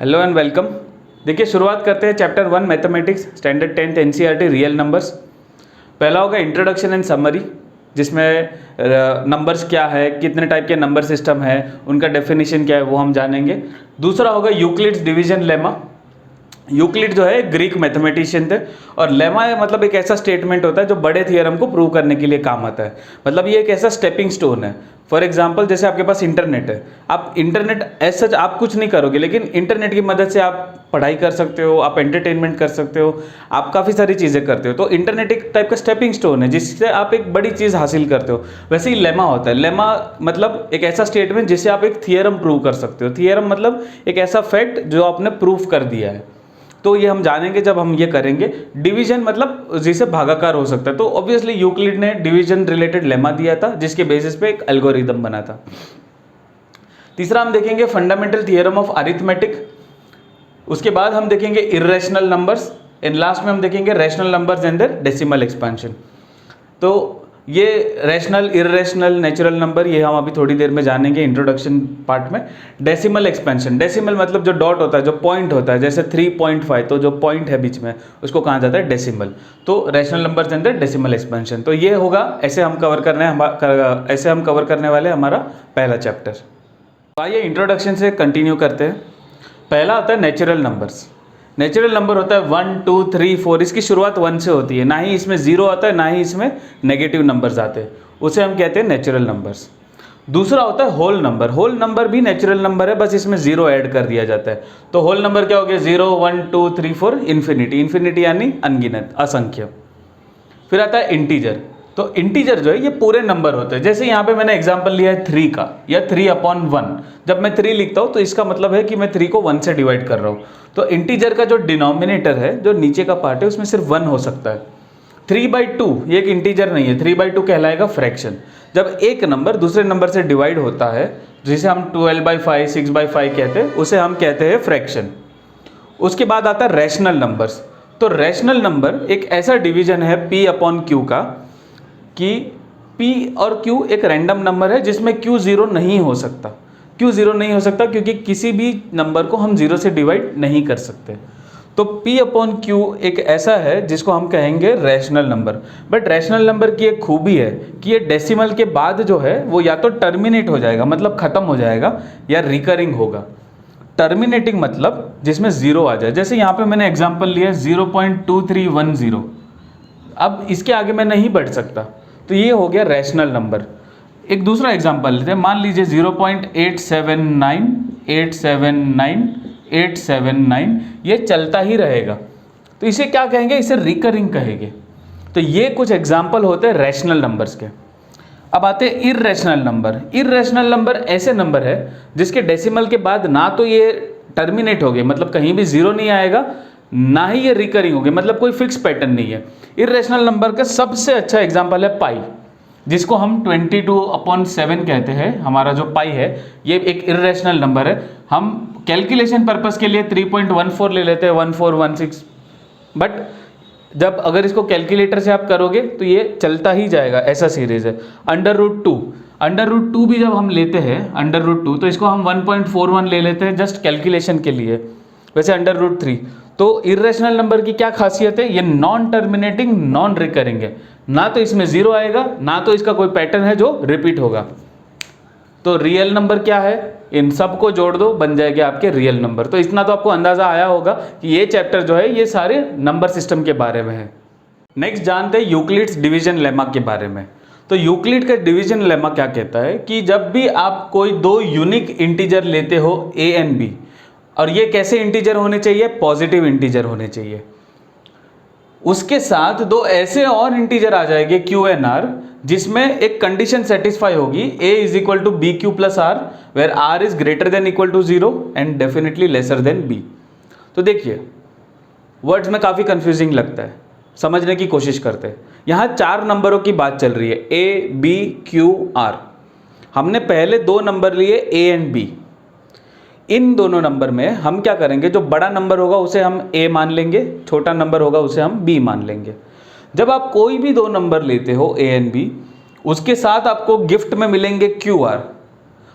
Hello and welcome. देखिए शुरुआत करते हैं chapter 1 mathematics standard 10th NCERT real numbers. पहला होगा इंट्रोडक्शन एंड समरी, जिसमें नंबर्स क्या है, कितने टाइप के नंबर सिस्टम है, उनका डेफिनेशन क्या है वो हम जानेंगे। दूसरा होगा यूक्लिड्स डिवीजन लेमा। यूक्लिड जो है ग्रीक मैथमेटिशियन थे और लेमा मतलब एक ऐसा स्टेटमेंट होता है जो बड़े थियरम को प्रूव करने के लिए काम आता है। मतलब ये एक ऐसा स्टेपिंग स्टोन है। फॉर एग्जांपल जैसे आपके पास इंटरनेट है, आप इंटरनेट एज सच आप कुछ नहीं करोगे, लेकिन इंटरनेट की मदद से आप पढ़ाई कर सकते हो, आप एंटरटेनमेंट कर सकते हो, आप काफ़ी सारी चीज़ें करते हो। तो इंटरनेट एक टाइप का स्टेपिंग स्टोन है जिससे आप एक बड़ी चीज़ हासिल करते हो। वैसे ही लेमा होता है। लेमा मतलब एक ऐसा स्टेटमेंट जिससे आप एक थियरम प्रूव कर सकते हो। थियरम मतलब एक ऐसा फैक्ट जो आपने प्रूव कर दिया है। तो ये हम जानेंगे जब हम ये करेंगे। डिवीजन मतलब जिसे भागाकार हो सकता है। तो ऑब्वियसली यूक्लिड ने डिवीजन रिलेटेड लेमा दिया था जिसके बेसिस पे एक एल्गोरिदम बना था। तीसरा हम देखेंगे फंडामेंटल थियरम ऑफ अरिथमेटिक। उसके बाद हम देखेंगे इर्रेशनल नंबर्स एंड लास्ट में हम देखेंगे rational numbers and their decimal expansion. तो ये रैशनल, इर्रेशनल, नेचुरल नंबर ये हम अभी थोड़ी देर में जानेंगे इंट्रोडक्शन पार्ट में। डेसिमल एक्सपेंशन, डेसिमल मतलब जो डॉट होता है, जो पॉइंट होता है, जैसे 3.5 तो जो पॉइंट है बीच में उसको कहा जाता है डेसिमल। तो rational numbers and decimal expansion, तो ये होगा, ऐसे हम कवर करने वाले हमारा पहला चैप्टर। तो आइए इंट्रोडक्शन से कंटिन्यू करते हैं। पहला आता है नेचुरल नंबर्स। नेचुरल नंबर होता है 1, 2, 3, 4। इसकी शुरुआत 1 से होती है, ना ही इसमें 0 आता है, ना ही इसमें नेगेटिव नंबर्स आते हैं। उसे हम कहते हैं नेचुरल नंबर्स। दूसरा होता है होल नंबर। होल नंबर भी नेचुरल नंबर है, बस इसमें 0 ऐड कर दिया जाता है। तो होल नंबर क्या हो गया? 0, 1, 2, 3, 4, इन्फिनिटी। इन्फिनिटी यानी अनगिनत, असंख्य। फिर आता है इंटीजर। तो इंटीजर जो है ये पूरे नंबर होते हैं। जैसे यहाँ पे मैंने एग्जांपल लिया है 3 का, या 3/1। जब मैं 3 लिखता हूँ तो इसका मतलब है कि मैं 3 को 1 से डिवाइड कर रहा हूँ। तो इंटीजर का जो डिनोमिनेटर है, जो नीचे का पार्ट है, उसमें सिर्फ 1 हो सकता है। 3/2 ये एक इंटीजर नहीं है। 3/2 कहलाएगा फ्रैक्शन। जब एक नंबर दूसरे नंबर से डिवाइड होता है, जिसे हम 12/5, 6/5 कहते हैं, उसे हम कहते हैं फ्रैक्शन। उसके बाद आता है रैशनल नंबर्स। तो रैशनल नंबर एक ऐसा डिवीजन है P/Q का कि P और Q एक रैंडम नंबर है जिसमें Q 0 नहीं हो सकता। Q 0 नहीं हो सकता क्योंकि किसी भी नंबर को हम 0 से डिवाइड नहीं कर सकते। तो P/Q एक ऐसा है जिसको हम कहेंगे rational number. But rational number की एक खूबी है कि ये डेसिमल के बाद जो है वो या तो टर्मिनेट हो जाएगा, मतलब खत्म हो जाएगा, या रिकरिंग होगा। टर्मिनेटिंग मतलब जिसमें 0 आ जाए। जैसे यहाँ पे मैंने एग्जांपल लिया 0.2310। अब इसके आगे मैं नहीं बढ़ सकता, तो ये हो गया रैशनल नंबर। एक दूसरा एग्जांपल लेते हैं। मान लीजिए 0.879, 879, 879, ये चलता ही रहेगा। तो इसे क्या कहेंगे? इसे रिकरिंग कहेंगे। तो ये कुछ एग्जांपल होते हैं रैशनल नंबर्स के। अब आते हैं इर्रेशनल नंबर। इर्रेशनल नंबर ऐसे नंबर है जिसके डेसिमल के बाद ना तो ये टर्मिनेट हो गए, मतलब कहीं भी 0 नहीं आएगा, ना ही ये रिकरिंग हो गए, मतलब कोई फिक्स पैटर्न नहीं है। इर्रेशनल नंबर का सबसे अच्छा एग्जांपल है पाई, जिसको हम 22/7 कहते हैं। हमारा जो पाई है ये एक इर्रेशनल नंबर है। हम कैलकुलेशन पर्पस के लिए 3.14 ले लेते हैं, 1416। बट जब अगर इसको कैलकुलेटर से आप करोगे तो ये चलता ही जाएगा, ऐसा सीरीज है। √2, √2 भी जब हम लेते हैं, √2, तो इसको हम 1.41 ले लेते हैं जस्ट कैलकुलेशन के लिए। वैसे √3। तो इर्रेशनल नंबर की क्या खासियत है? ये नॉन टर्मिनेटिंग, नॉन रिकरिंग है। ना तो इसमें 0 आएगा, ना तो इसका कोई पैटर्न है जो रिपीट होगा। तो रियल नंबर क्या है? इन सबको जोड़ दो, बन जाएगा आपके रियल नंबर। तो इतना तो आपको अंदाजा आया होगा कि ये चैप्टर जो है ये सारे नंबर सिस्टम के बारे में है। नेक्स्ट जानते हैं यूक्लिड्स डिवीजन लेमा के बारे में। तो यूक्लिड का डिवीजन लेमा क्या कहता है कि जब भी आप कोई दो यूनिक इंटीजर लेते हो A एंड B, और ये कैसे इंटीजर होने चाहिए? पॉजिटिव इंटीजर होने चाहिए। उसके साथ दो ऐसे और इंटीजर आ जाएंगे Q एंड R, जिसमें एक कंडीशन सेटिस्फाई होगी, A = BQ + R, where R is greater than equal to 0 and definitely lesser than B। तो देखिए वर्ड्स में काफ़ी कंफ्यूजिंग लगता है, समझने की कोशिश करते हैं। यहाँ 4 नंबरों की बात चल रही है, A, B, Q, R। हमने पहले 2 नंबर लिए A एंड B। इन दोनों नंबर में हम क्या करेंगे? जो बड़ा नंबर होगा उसे हम A मान लेंगे, छोटा नंबर होगा उसे हम B मान लेंगे। जब आप कोई भी 2 नंबर लेते हो A एंड B, उसके साथ आपको गिफ्ट में मिलेंगे QR,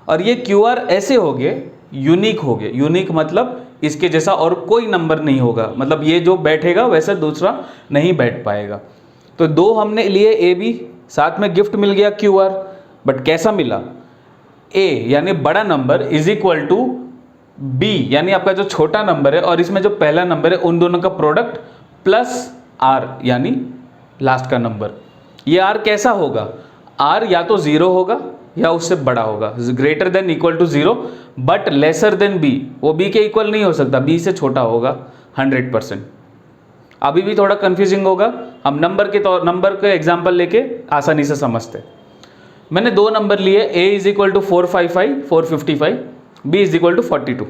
और ये QR ऐसे हो गए यूनिक हो गए। यूनिक मतलब इसके जैसा और कोई नंबर नहीं होगा, मतलब ये जो बैठेगा वैसा दूसरा नहीं बैठ पाएगा। तो 2 हमने लिए ए बी, साथ में गिफ्ट मिल गया क्यू आर, बट कैसा मिला? ए यानी बड़ा number is equal to B यानी आपका जो छोटा नंबर है और इसमें जो पहला नंबर है उन दोनों का प्रोडक्ट प्लस आर यानी लास्ट का नंबर। ये आर कैसा होगा? आर या तो 0 होगा या उससे बड़ा होगा, greater than equal to 0 but lesser than B. वो बी के इक्वल नहीं हो सकता, बी से छोटा होगा 100%। अभी भी थोड़ा कंफ्यूजिंग होगा, हम नंबर के एग्जाम्पल लेके आसानी से समझते। मैंने 2 नंबर लिए, a is equal to 455 b is equal to 42।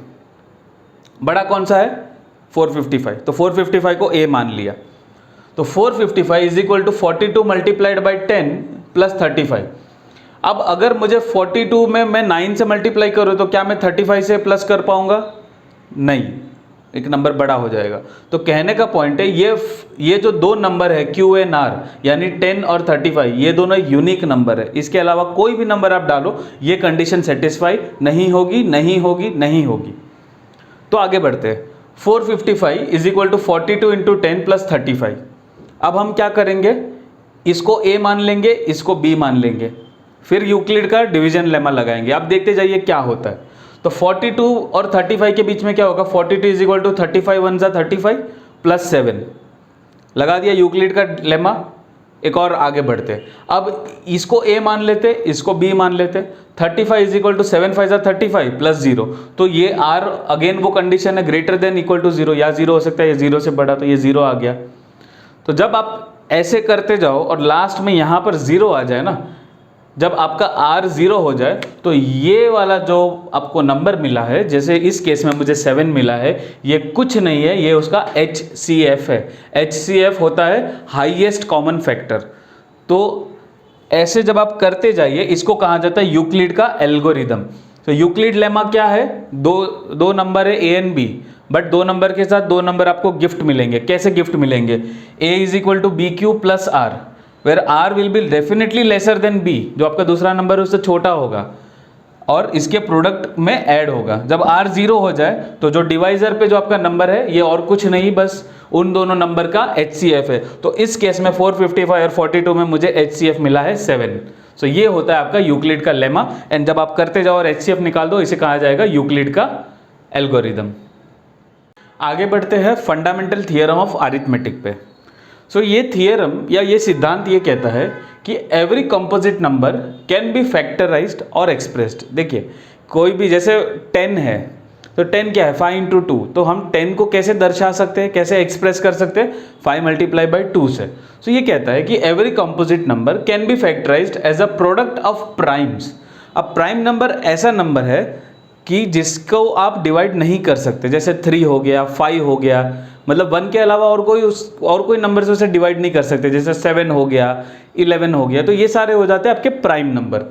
बड़ा कौन सा है? 455, तो 455 को a मान लिया। तो 455 is equal to 42 multiplied by 10 plus 35। अब अगर मुझे 42 में मैं 9 से मल्टीप्लाई करूँ तो क्या मैं 35 से प्लस कर पाऊंगा? नहीं, एक नंबर बड़ा हो जाएगा। तो कहने का पॉइंट है ये जो 2 नंबर है क्यू एन आर यानी 10 और 35, ये दोनों यूनिक नंबर है। इसके अलावा कोई भी नंबर आप डालो ये कंडीशन सेटिस्फाई नहीं होगी, नहीं होगी, नहीं होगी। तो आगे बढ़ते हैं। 455 is equal to 42 into 10 plus 35। अब हम क्या करेंगे? इसको a मान लेंगे, इसको b मान लेंगे, फिर यूक्लिड का डिवीजन लेमा लगाएंगे। आप देखते जाइए क्या होता है। तो 42 और 35 के बीच में क्या होगा? 42 इज इक्वल टू 35 1 जा 35 प्लस 7 लगा दिया यूक्लिड का लेमा। एक और आगे बढ़ते, अब इसको a मान लेते, इसको b मान लेते। 35 इज इक्वल टू 7 5 जा 35 प्लस 0, तो ये r अगेन वो कंडीशन है ग्रेटर देन इक्वल टू 0, या 0 हो सकता है, ये 0 से बड़ा, तो ये 0 आ गया। तो जब आप ऐसे करते जाओ और लास्ट में यहाँ पर 0 आ जाए ना, जब आपका r 0 हो जाए तो ये वाला जो आपको नंबर मिला है, जैसे इस केस में मुझे 7 मिला है, ये कुछ नहीं है, ये उसका HCF है। HCF होता है हाईएस्ट कॉमन फैक्टर। तो ऐसे जब आप करते जाइए, इसको कहा जाता है यूक्लिड का एल्गोरिदम। तो यूक्लिड लेमा क्या है? दो नंबर है a and b, but 2 number के साथ 2 नंबर आपको गिफ्ट मिलेंगे। कैसे गिफ्ट मिलेंगे? a is equal to B Q plus R, where R will be definitely lesser than B, जो आपका दूसरा नंबर है उससे छोटा होगा और इसके प्रोडक्ट में ऐड होगा। जब r 0 हो जाए तो जो डिवाइजर पे जो आपका नंबर है ये और कुछ नहीं, बस उन दोनों नंबर का HCF है। तो इस केस में 455 और 42 में मुझे HCF मिला है 7। सो ये होता है आपका यूक्लिड का लेमा। एंड जब आप करते जाओ और HCF निकाल दो, इसे कहा जाएगा यूक्लिड का एल्गोरिदम। आगे बढ़ते हैं फंडामेंटल थियरम ऑफ अरिथमेटिक पे। सो ये थियरम या ये सिद्धांत ये कहता है कि every composite number can be factorised और एक्सप्रेस्ड। देखिए कोई भी, जैसे 10 है तो 10 क्या है? 5 इंटू 2। तो हम 10 को कैसे दर्शा सकते हैं, कैसे एक्सप्रेस कर सकते हैं? 5 मल्टीप्लाई बाई 2 से। सो ये कहता है कि every composite number can be factorised as a product of primes. अब प्राइम नंबर ऐसा नंबर है कि जिसको आप डिवाइड नहीं कर सकते, जैसे 3 हो गया, 5 हो गया, मतलब 1 के अलावा और कोई नंबर से उसे डिवाइड नहीं कर सकते, जैसे 7 हो गया, 11 हो गया, तो ये सारे हो जाते हैं आपके prime number.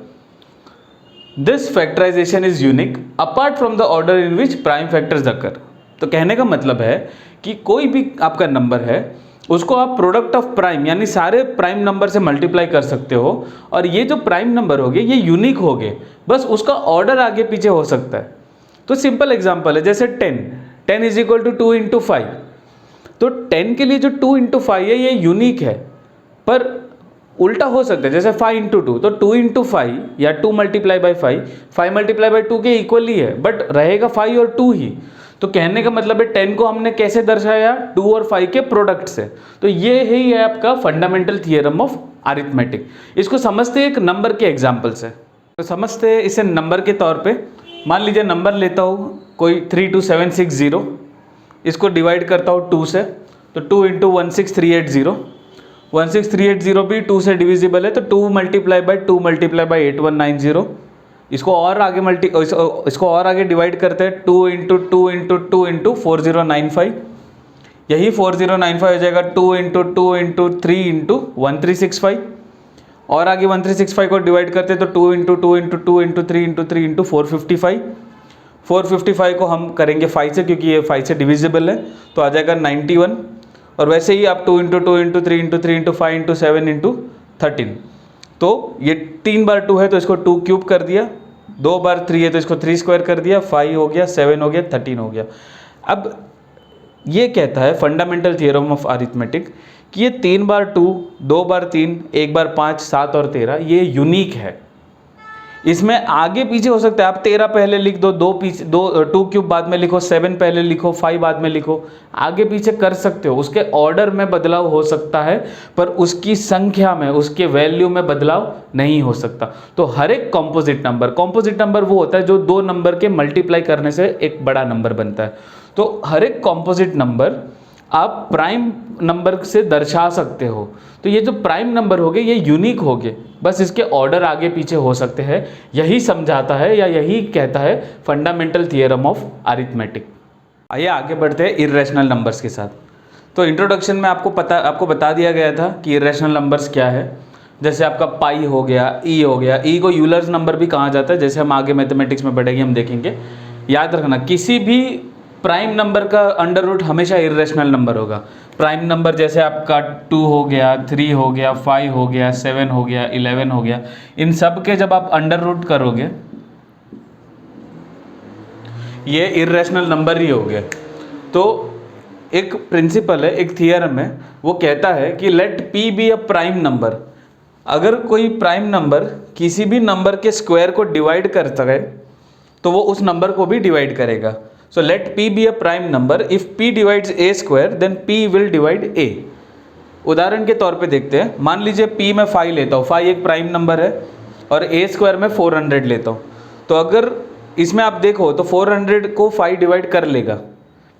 This factorization is unique apart from the order in which prime factors occur. तो कहने का मतलब है कि कोई भी आपका नंबर है उसको आप प्रोडक्ट ऑफ प्राइम यानी सारे प्राइम नंबर से मल्टीप्लाई कर सकते हो, और ये जो प्राइम नंबर हो गए ये यूनिक हो गए, बस उसका ऑर्डर आगे पीछे हो सकता है। तो सिंपल एग्जांपल है, जैसे 10 इज इक्वल टू 2 इंटू 5। तो 10 के लिए जो 2 इंटू 5 है ये यूनिक है, पर उल्टा हो सकता है, जैसे 5 इंटू 2, तो 2 इंटू 5 या 2 मल्टीप्लाई बाई 5 मल्टीप्लाई बाई 2 के इक्वल ही है, बट रहेगा 5 और 2 ही। तो कहने का मतलब है 10 को हमने कैसे दर्शाया? 2 और 5 के प्रोडक्ट से। तो ये ही है आपका फंडामेंटल थियरम ऑफ अरिथमेटिक। इसको समझते हैं एक नंबर के एग्जाम्पल से। तो समझते हैं इसे नंबर के तौर पे। मान लीजिए नंबर लेता हूँ कोई 32760, इसको डिवाइड करता हूँ 2 से, तो 2 इंटू 16380, 16380 भी 2 से डिविजिबल है, तो 2 मल्टीप्लाई बाई 2 मल्टीप्लाई बाई 8190। इसको और आगे डिवाइड करते हैं, 2 इंटू 2 इंटू 2 इंटू 4095, यही 4095 हो जाएगा 2 इंटू 2 इंटू 3 इंटू 1365। और आगे 1365 को डिवाइड करते हैं तो 2 into 2 into 2 into 3 into 3 into 455। 455 को हम करेंगे 5 से, क्योंकि ये 5 से डिविजिबल है, तो आ जाएगा 91। और वैसे ही आप 2 into 2 into 3 into 3 into 5 into 7 into 13, तो ये 3 बार 2 है तो इसको 2 क्यूब कर दिया, 2 बार 3 है तो इसको 3 स्क्वायर कर दिया, 5 हो गया, 7 हो गया, 13 हो गया। अब ये कहता है फंडामेंटल थियरम ऑफ अरिथमेटिक कि ये 3 बार 2, 2 बार 3, 1 बार 5, 7 और 13 ये यूनिक है। इसमें आगे पीछे हो सकता है, आप 13 पहले लिख दो, 2 क्यूब बाद में लिखो, 7 पहले लिखो, 5 बाद में लिखो, आगे पीछे कर सकते हो। उसके ऑर्डर में बदलाव हो सकता है पर उसकी संख्या में, उसके वैल्यू में बदलाव नहीं हो सकता। तो हर एक कॉम्पोजिट नंबर वो होता है जो 2 नंबर के मल्टीप्लाई करने से एक बड़ा नंबर बनता है। तो हर एक कॉम्पोजिट नंबर आप प्राइम नंबर से दर्शा सकते हो। तो ये जो प्राइम नंबर हो गए ये यूनिक हो गए, बस इसके ऑर्डर आगे पीछे हो सकते हैं। यही समझाता है या यही कहता है फंडामेंटल थियरम ऑफ अरिथमेटिक। आइए आगे बढ़ते हैं इर्रेशनल नंबर्स के साथ। तो इंट्रोडक्शन में आपको बता दिया गया था कि इर्रेशनल नंबर्स क्या है। जैसे आपका पाई हो गया, ई हो गया, ई को यूलर्स नंबर भी कहा जाता है, जैसे हम आगे मैथमेटिक्स में पढ़ेंगे हम देखेंगे। याद रखना किसी भी प्राइम नंबर का अंडर रूट हमेशा इर्रेशनल नंबर होगा। प्राइम नंबर जैसे आपका 2 हो गया, 3 हो गया, 5 हो गया, 7 हो गया, 11 हो गया, इन सब के जब आप अंडर रूट करोगे ये इर्रेशनल नंबर ही हो गए। तो एक प्रिंसिपल है, एक थियरम है, वो कहता है कि let P be a prime number. अगर कोई प्राइम नंबर किसी भी नंबर के स्क्वायर को डिवाइड करता है तो वो उस नंबर को भी डिवाइड करेगा। So let P be a prime number. If P divides A square, then P will divide A. उदाहरण के तौर पे देखते हैं, मान लीजिए P में 5 लेता हूँ, 5 एक प्राइम नंबर है और A स्क्वायर में 400 लेता हूँ। तो अगर इसमें आप देखो तो 400 को 5 डिवाइड कर लेगा,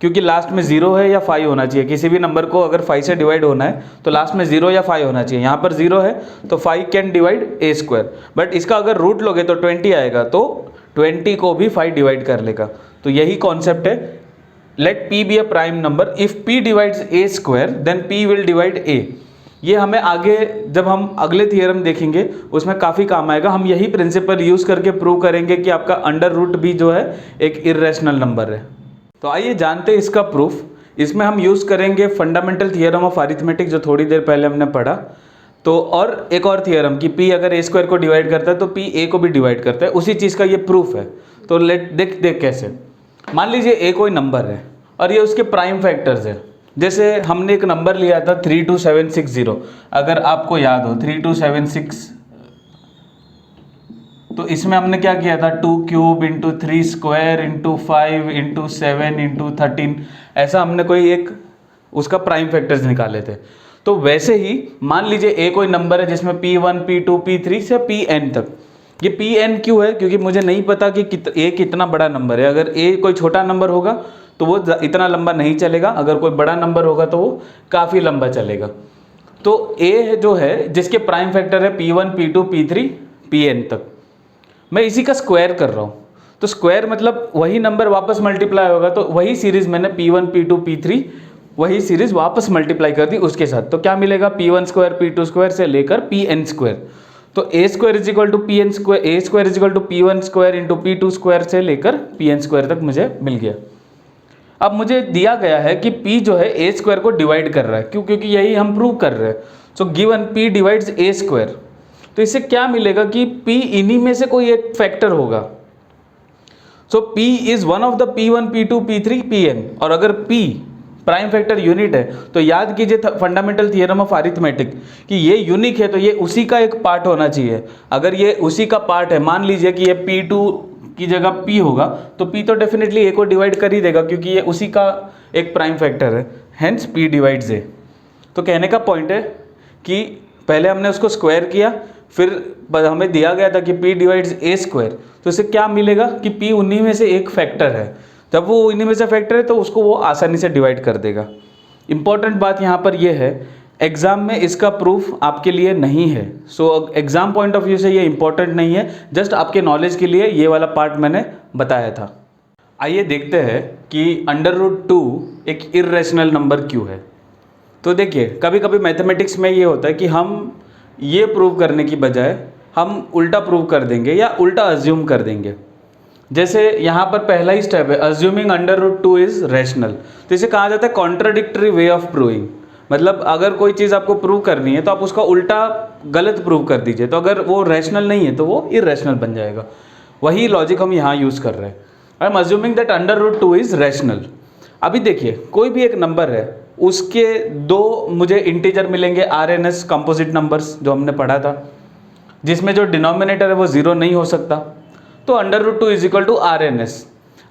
क्योंकि लास्ट में 0 है या 5 होना चाहिए। किसी भी नंबर को अगर 5 से डिवाइड होना है तो लास्ट में 0 या 5 होना चाहिए। यहाँ पर 0 है तो 5 can divide A square, but इसका अगर रूट लोगे तो 20 आएगा, तो 20 को भी 5 डिवाइड कर लेगा। तो यही कॉन्सेप्ट है, let P be a prime number, if P divides A square then P will divide A। ये हमें आगे जब हम अगले थियरम देखेंगे उसमें काफ़ी काम आएगा। हम यही प्रिंसिपल यूज करके प्रूव करेंगे कि आपका अंडर रूट भी जो है एक इर्रेशनल नंबर है। तो आइए जानते हैं इसका प्रूफ। इसमें हम यूज करेंगे फंडामेंटल थियरम ऑफ अरिथमेटिक जो थोड़ी देर पहले हमने पढ़ा। तो और एक और थियरम कि P अगर A स्क्वायर को डिवाइड करता है तो P A को भी डिवाइड करता है, उसी चीज़ का ये प्रूफ है। तो देख कैसे। मान लीजिए A कोई नंबर है और ये उसके प्राइम फैक्टर्स है। जैसे हमने एक नंबर लिया था 32760, अगर आपको याद हो 3276, तो इसमें हमने क्या किया था 2 cube into 3 square into 5 into 7 into 13, ऐसा हमने कोई एक उसका प्राइम फैक्टर्स निकाले थे। तो वैसे ही मान लीजिए A कोई नंबर है जिसमें P1 P2 P3 से Pn तक। ये Pn क्यों है? क्योंकि मुझे नहीं पता कि A कितना बड़ा नंबर है। अगर A कोई छोटा नंबर होगा तो वो इतना लंबा नहीं चलेगा, अगर कोई बड़ा नंबर होगा तो वो काफ़ी लंबा चलेगा। तो A जो है जिसके प्राइम फैक्टर है P1 P2 P3 Pn तक, मैं इसी का स्क्वायर कर रहा हूँ। तो स्क्वायर मतलब वही नंबर वापस मल्टीप्लाई होगा, तो वही सीरीज मैंने P1 P2 P3 वही सीरीज वापस मल्टीप्लाई कर दी उसके साथ। तो क्या मिलेगा? P1 स्क्वायर P2 स्क्वायर से लेकर Pn स्क्वायर। तो A square is equal to Pn square, A square is equal to P1 square into P2 square से लेकर Pn स्क्वायर तक मुझे मिल गया। अब मुझे दिया गया है कि P जो है A स्क्वायर को डिवाइड कर रहा है, क्यों? क्योंकि यही हम प्रूव कर रहे हैं। So given P divides A square, तो इससे क्या मिलेगा कि P इन्हीं में से कोई एक फैक्टर होगा। सो P is one of the P1 P2 P3 Pn, और अगर P प्राइम फैक्टर यूनिट है तो याद कीजिए फंडामेंटल थियरम ऑफ अरिथमेटिक कि ये यूनिक है तो ये उसी का एक पार्ट होना चाहिए। अगर ये उसी का पार्ट है, मान लीजिए कि ये P2 की जगह P होगा तो P तो डेफिनेटली A को डिवाइड कर ही देगा, क्योंकि ये उसी का एक प्राइम फैक्टर है, हेंस P डिवाइड्स A। तो कहने का पॉइंट है कि पहले हमने उसको स्क्वायर किया, फिर हमें दिया गया था कि P डिवाइड्स A स्क्वायर, तो इससे क्या मिलेगा कि P उन्हीं में से एक फैक्टर है। जब वो इन्हीं में से फैक्टर है तो उसको वो आसानी से डिवाइड कर देगा। इंपॉर्टेंट बात यहाँ पर ये है, एग्जाम में इसका प्रूफ आपके लिए नहीं है। So exam point of view से ये इंपॉर्टेंट नहीं है, जस्ट आपके नॉलेज के लिए ये वाला पार्ट मैंने बताया था। आइए देखते हैं कि √2 एक इर्रेशनल नंबर क्यों है। तो देखिए कभी कभी मैथमेटिक्स में ये होता है कि हम ये प्रूव करने की बजाय हम उल्टा प्रूव कर देंगे या उल्टा अज्यूम कर देंगे। जैसे यहाँ पर पहला ही स्टेप है, अज्यूमिंग √2 इज रैशनल। तो इसे कहा जाता है कॉन्ट्राडिक्टरी वे ऑफ प्रूविंग। मतलब अगर कोई चीज़ आपको प्रूव करनी है तो आप उसका उल्टा गलत प्रूव कर दीजिए, तो अगर वो रैशनल नहीं है तो वो इर्रेशनल बन जाएगा। वही लॉजिक हम यहाँ यूज़ कर रहे हैं। I am assuming that √2 is rational. अभी देखिए कोई भी एक नंबर है, उसके दो मुझे इंटीजर मिलेंगे, RNS कंपोजिट नंबर्स जो हमने पढ़ा था, जिसमें जो डिनोमिनेटर है वो जीरो नहीं हो सकता, तो √2 इज इक्वल टू RNS।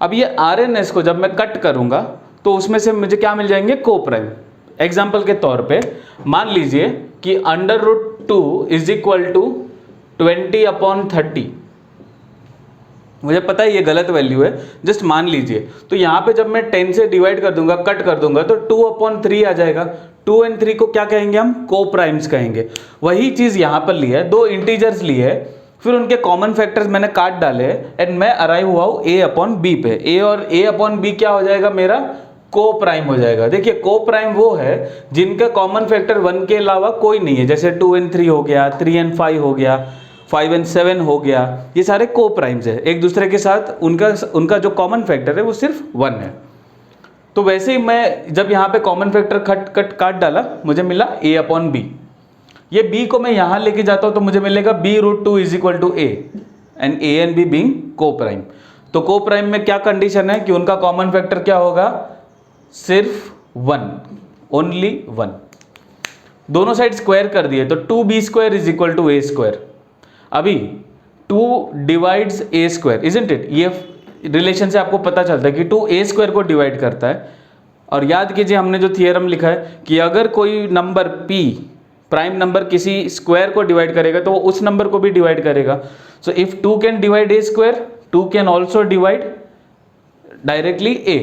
अब ये RNS को जब मैं कट करूंगा तो उसमें से मुझे क्या मिल जाएंगे, को प्राइम। एग्जाम्पल के तौर पे मान लीजिए कि √2 इज इक्वल टू 20/30। मुझे पता है ये गलत वैल्यू है, जस्ट मान लीजिए। तो यहाँ पे जब मैं 10 से डिवाइड कर दूंगा, कट कर दूंगा, तो 2/3 आ जाएगा। 2 और 3 को क्या कहेंगे हम, को प्राइम्स कहेंगे। वही चीज यहाँ पर ली है, दो इंटीजर्स लिए है, फिर उनके कॉमन फैक्टर्स मैंने काट डाले एंड मैं अराइव हुआ हूँ A/B पे। A और A/B क्या हो जाएगा, मेरा को प्राइम हो जाएगा। देखिए को प्राइम वो है जिनका कॉमन फैक्टर 1 के अलावा कोई नहीं है, जैसे 2 और 3 हो गया, 3 और 5 हो गया, 5 और 7 हो गया, ये सारे को प्राइम्स है। एक दूसरे के साथ उनका जो कॉमन फैक्टर है वो सिर्फ 1 है। तो वैसे ही मैं जब यहाँ पे कॉमन फैक्टर काट डाला, मुझे मिला A/B। ये B को मैं यहाँ लेके जाता हूँ तो मुझे मिलेगा B√2 is equal to A and A and B being coprime. तो को प्राइम में क्या कंडीशन है कि उनका कॉमन फैक्टर क्या होगा, सिर्फ 1, ओनली 1। दोनों साइड स्क्वायर कर दिए तो 2B² is equal to A²। अभी 2 डिवाइड्स A², इजंट इट। ये रिलेशन से आपको पता चलता है कि 2 A² को डिवाइड करता है। और याद कीजिए हमने जो थियरम लिखा है कि अगर कोई नंबर P प्राइम नंबर किसी स्क्वायर को डिवाइड करेगा तो वो उस नंबर को भी डिवाइड करेगा। So if 2 can divide A², 2 can also divide directly A।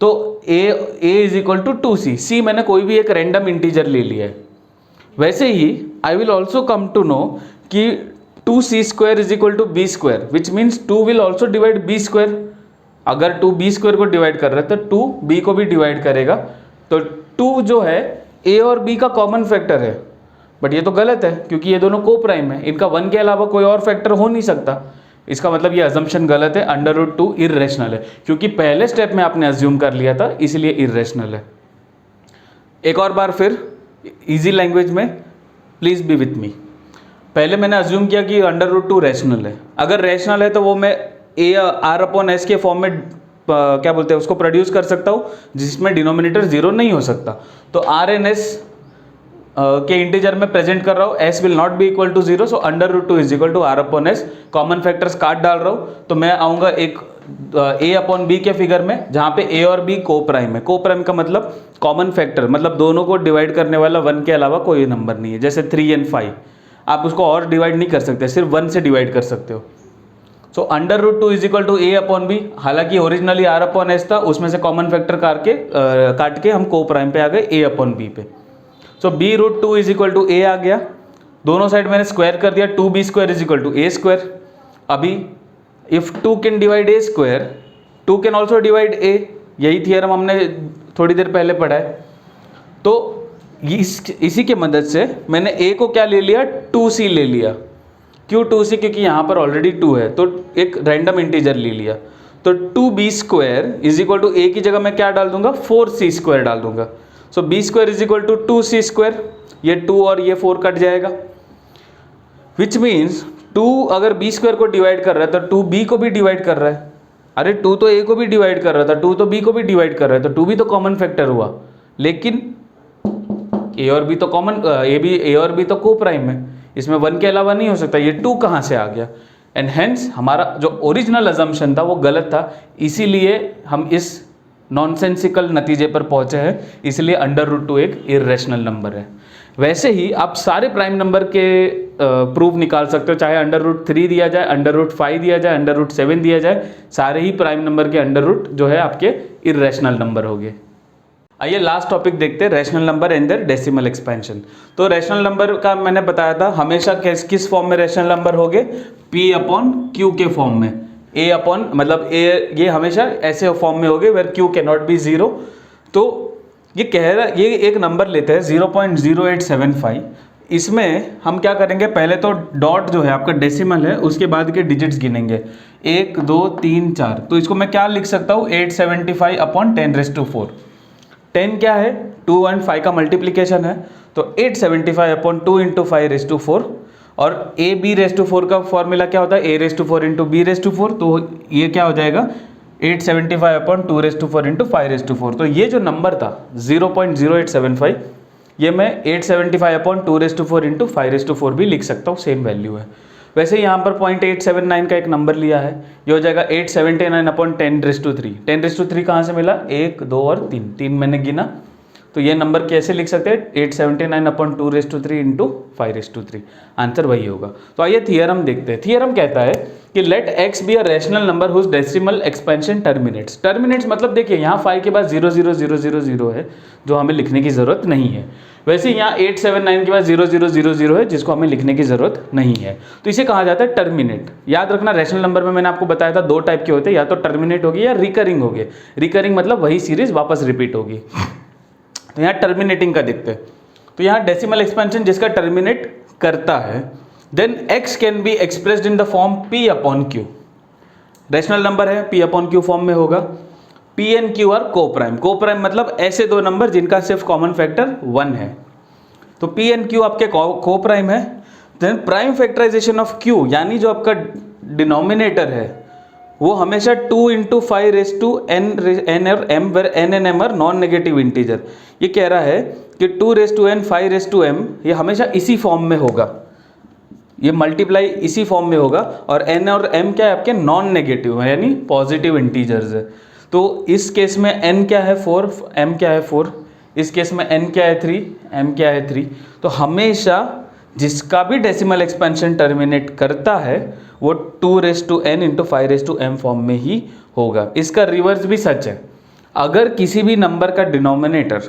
तो A is equal to 2C। C मैंने कोई भी एक रैंडम इंटीजर ले लिया है। वैसे ही I will also come to know कि 2C² is equal to B², which means 2 will also divide B²। अगर 2 B² को डिवाइड कर रहा है तो 2 B को भी डिवाइड करेगा। तो 2 जो है A और B का कॉमन फैक्टर है, बट ये तो गलत है क्योंकि ये दोनों को प्राइम है, इनका 1 के अलावा कोई और फैक्टर हो नहीं सकता। इसका मतलब ये अजम्पशन गलत है, √2 इर्रेशनल है, क्योंकि पहले स्टेप में आपने अज्यूम कर लिया था, इसलिए इर्रेशनल है। एक और बार फिर इजी लैंग्वेज में प्लीज बी विथ मी। पहले मैंने अज्यूम किया कि √2 रैशनल है। अगर रैशनल है तो वो मैं R/S के फॉर्म में क्या बोलते हैं उसको प्रोड्यूस कर सकता हूँ, जिसमें डिनोमिनेटर जीरो नहीं हो सकता। तो RNS के इंटीजर में प्रेजेंट कर रहा हूँ, S will not be equal to 0, so √2 is equal to R/S। Common factors काट डाल रहा हूँ तो मैं आऊँगा एक A/B के फिगर में, जहाँ पे A और B को प्राइम है। को प्राइम का मतलब कॉमन फैक्टर, मतलब दोनों को डिवाइड करने वाला 1 के अलावा कोई नंबर नहीं है। जैसे 3 और 5 आप उसको और डिवाइड नहीं कर सकते, सिर्फ 1 से डिवाइड कर सकते हो। सो √2 इज इक्वल टू A/B। हालांकि ओरिजिनली R/S था, उसमें से कॉमन फैक्टर काट के हम को प्राइम पे आ गए A/B पे। So B√2 is equal to A आ गया। दोनों साइड मैंने स्क्वायर कर दिया, 2B² is equal to A²। अभी if 2 can divide A², 2 can also divide A। यही थियरम हमने थोड़ी देर पहले पढ़ा है। तो इसी के मदद से मैंने A को क्या ले लिया, 2C ले लिया। क्यों 2C, क्योंकि यहाँ पर ऑलरेडी 2 है तो एक रैंडम इंटीजर ले लिया। तो 2B² is equal to A की जगह मैं क्या डाल दूंगा, 4C² डाल दूंगा। So B² is equal to 2C²। ये 2 और ये 4 कट जाएगा, विच मीन्स 2 अगर B² को डिवाइड कर रहा है तो 2B को भी डिवाइड कर रहा है। अरे 2 तो A को भी डिवाइड कर रहा था, 2 तो B को भी डिवाइड कर रहा है, तो 2 भी तो कॉमन फैक्टर हुआ। लेकिन A और B तो को प्राइम है, इसमें 1 के अलावा नहीं हो सकता। ये 2 कहाँ से आ गया? एंड हेंस हमारा जो ओरिजिनल अजम्पशन था वो गलत था, इसीलिए हम इस नॉनसेंसिकल नतीजे पर पहुंचे हैं। इसलिए √2 एक इर्रेशनल नंबर है। वैसे ही आप सारे प्राइम नंबर के प्रूफ निकाल सकते हो, चाहे √3 दिया जाए, √5 दिया जाए, √7 दिया जाए, सारे ही प्राइम नंबर के अंडर रूट जो है आपके इर्रेशनल नंबर हो गए। आइए लास्ट टॉपिक देखते हैं, rational number and their decimal expansion. तो रैशनल नंबर का मैंने बताया था हमेशा किस फॉर्म में रैशनल नंबर होंगे, P/Q के फॉर्म में। मतलब A ये हमेशा ऐसे फॉर्म में होंगे where Q can not be 0। तो ये कह रहा है, ये एक नंबर लेते हैं 0.0875। इसमें हम क्या करेंगे, पहले तो डॉट जो है आपका डेसिमल है उसके बाद के डिजिट्स गिनेंगे, 1 2 3 4। तो इसको मैं क्या लिख सकता हूँ, 875/10⁴। 10 क्या है, 2 और 5 का मल्टीप्लीकेशन है, तो 875/2 × 5⁴। और AB⁴ का फॉर्मूला क्या होता है, A⁴ × B⁴। तो ये क्या हो जाएगा, 875 अपॉन 2⁴ इंटू 5⁴, तो ये जो नंबर था 0.0875, ये मैं 875 अपॉन 2⁴ इंटू 5⁴ भी लिख सकता हूँ, सेम वैल्यू है। वैसे यहाँ पर 0.879 का एक नंबर लिया है, ये हो जाएगा 879 अपॉन 10⁻3। 10⁻3 कहाँ से मिला? 1, 2 और 3 मैंने गिना, तो ये नंबर कैसे लिख सकते हैं? 879 अपॉन 2⁻3 इंटू 5⁻3, आंसर वही होगा। तो आइए थियरम देखते हैं। थियरम कहता है कि let x be a rational number whose decimal expansion terminates. Terminates मतलब देखिए यहाँ 5 के बाद 00000 है, जो हमें लिखने की ज़रूरत नहीं है। वैसे यहाँ 879 के बाद 0000 है, जिसको हमें लिखने की ज़रूरत नहीं है, तो इसे कहा जाता है टर्मिनेट। याद रखना, रैशनल नंबर में मैंने आपको बताया था 2 टाइप के होते हैं, या तो टर्मिनेट होगी या रिकरिंग होगी। रिकरिंग मतलब वही सीरीज वापस रिपीट होगी। तो यहाँ टर्मिनेटिंग का देखते हैं, तो यहाँ डेसिमल एक्सपेंशन जिसका टर्मिनेट करता है, then x can be expressed in the form p upon q। Rational number है, p अपॉन q फॉर्म में होगा। p and q are coprime. Coprime मतलब ऐसे दो नंबर जिनका सिर्फ कॉमन फैक्टर 1 है, तो p एंड q आपके कोप्राइम है। Then prime factorisation of q, यानी जो आपका डिनोमिनेटर है वो हमेशा 2 इंटू 5⁻n और m, where n and m are non negative integer. ये कह रहा है कि 2⁻n 5⁻m ये हमेशा इसी फॉर्म में होगा, ये मल्टीप्लाई इसी फॉर्म में होगा, और n और m क्या है? आपके नॉन नेगेटिव है, यानी पॉजिटिव इंटीजर्स है। तो इस केस में n क्या है? 4, m क्या है? 4। इस केस में n क्या है? 3, m क्या है? 3। तो हमेशा जिसका भी डेसिमल एक्सपेंशन टर्मिनेट करता है वो 2⁻n इंटू 5⁻m फॉर्म में ही होगा। इसका रिवर्स भी सच है। अगर किसी भी नंबर का डिनोमिनेटर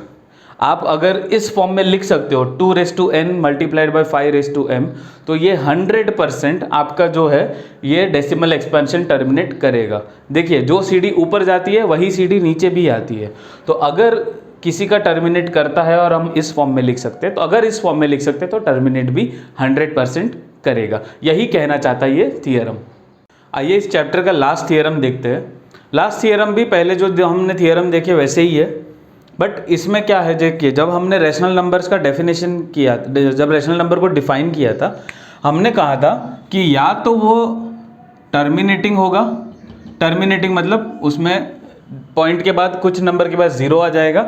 आप अगर इस फॉर्म में लिख सकते हो 2⁻n मल्टीप्लाइड बाय 5⁻m, तो ये 100% आपका जो है ये डेसिमल एक्सपेंशन टर्मिनेट करेगा। देखिए, जो सीढ़ी ऊपर जाती है वही सीढ़ी नीचे भी आती है। तो अगर किसी का टर्मिनेट करता है और हम इस फॉर्म में लिख सकते हैं, तो अगर इस फॉर्म में लिख सकते हैं तो टर्मिनेट भी 100% करेगा। यही कहना चाहता है ये थियरम। आइए इस चैप्टर का लास्ट थियरम देखते हैं। लास्ट थियरम भी पहले जो हमने थियरम देखे वैसे ही है, बट इसमें क्या है, देखिए जब हमने रैशनल नंबर्स का डेफिनेशन किया, जब रैशनल नंबर को डिफाइन किया था, हमने कहा था कि या तो वो टर्मिनेटिंग होगा, टर्मिनेटिंग मतलब उसमें पॉइंट के बाद कुछ नंबर के बाद 0 आ जाएगा,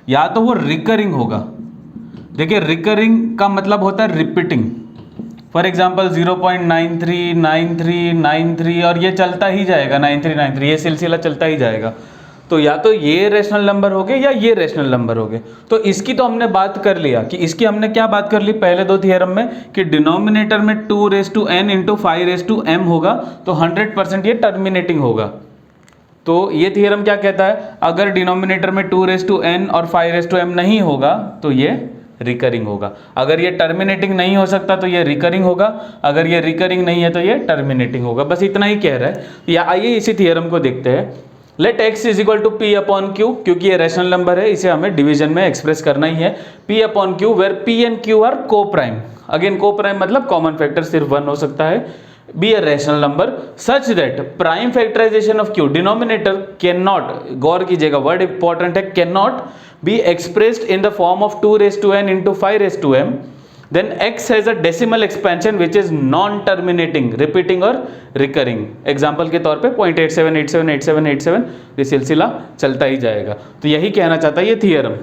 या तो वो रिकरिंग होगा। देखिए रिकरिंग का मतलब होता है रिपीटिंग। फॉर एग्जाम्पल 0.93, 93, 93 और ये चलता ही जाएगा, 93, 93 ये सिलसिला चलता ही जाएगा। तो या तो ये रैशनल नंबर हो गए या ये रैशनल नंबर हो गए। तो इसकी तो हमने बात कर लिया कि इसकी हमने क्या बात कर ली पहले 2 थियरम में, कि डिनोमिनेटर में 2⁻n इंटू 5⁻m होगा, तो 100% ये टर्मिनेटिंग होगा। तो ये थियरम क्या कहता है, अगर डिनोमिनेटर में 2⁻n और 5⁻m नहीं होगा तो ये रिकरिंग होगा। अगर ये टर्मिनेटिंग नहीं हो सकता तो ये रिकरिंग होगा, अगर ये रिकरिंग नहीं है तो ये टर्मिनेटिंग होगा। बस इतना ही कह रहा है। या आइए इसी थियरम को देखते हैं। Let x is equal to p upon q, क्योंकि ये रैशनल नंबर है, इसे हमें डिवीजन में एक्सप्रेस करना ही है। p upon q where p and q are coprime. Again coprime मतलब कॉमन फैक्टर सिर्फ 1 हो सकता है। Be a rational number such that prime factorisation of q, denominator can not, गौर कीजिएगा वर्ड इंपॉर्टेंट है, can not be expressed in the form of 2⁻n into 5⁻m, then x has a decimal expansion which is non terminating, repeating और recurring। Example के तौर पे 0.87, 87, 87, 87 ये सिलसिला चलता ही जाएगा। तो यही कहना चाहता है ये थियरम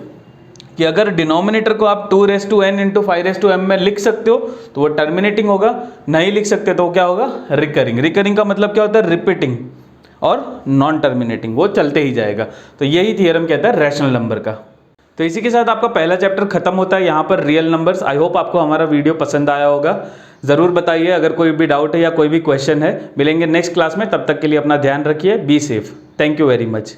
कि अगर डिनोमिनेटर को आप 2⁻n इंटू 5⁻m में लिख सकते हो तो वो टर्मिनेटिंग होगा, नहीं लिख सकते तो क्या होगा? रिकरिंग। रिकरिंग का मतलब क्या होता है? रिपीटिंग और नॉन टर्मिनेटिंग, वो चलते ही जाएगा। तो यही थियरम कहता है रैशनल नंबर का। तो इसी के साथ आपका पहला चैप्टर खत्म होता है यहाँ पर रियल नंबर्स। आई होप आपको हमारा वीडियो पसंद आया होगा। ज़रूर बताइए अगर कोई भी डाउट है या कोई भी क्वेश्चन है। मिलेंगे नेक्स्ट क्लास में, तब तक के लिए अपना ध्यान रखिए। Be safe. Thank you very much.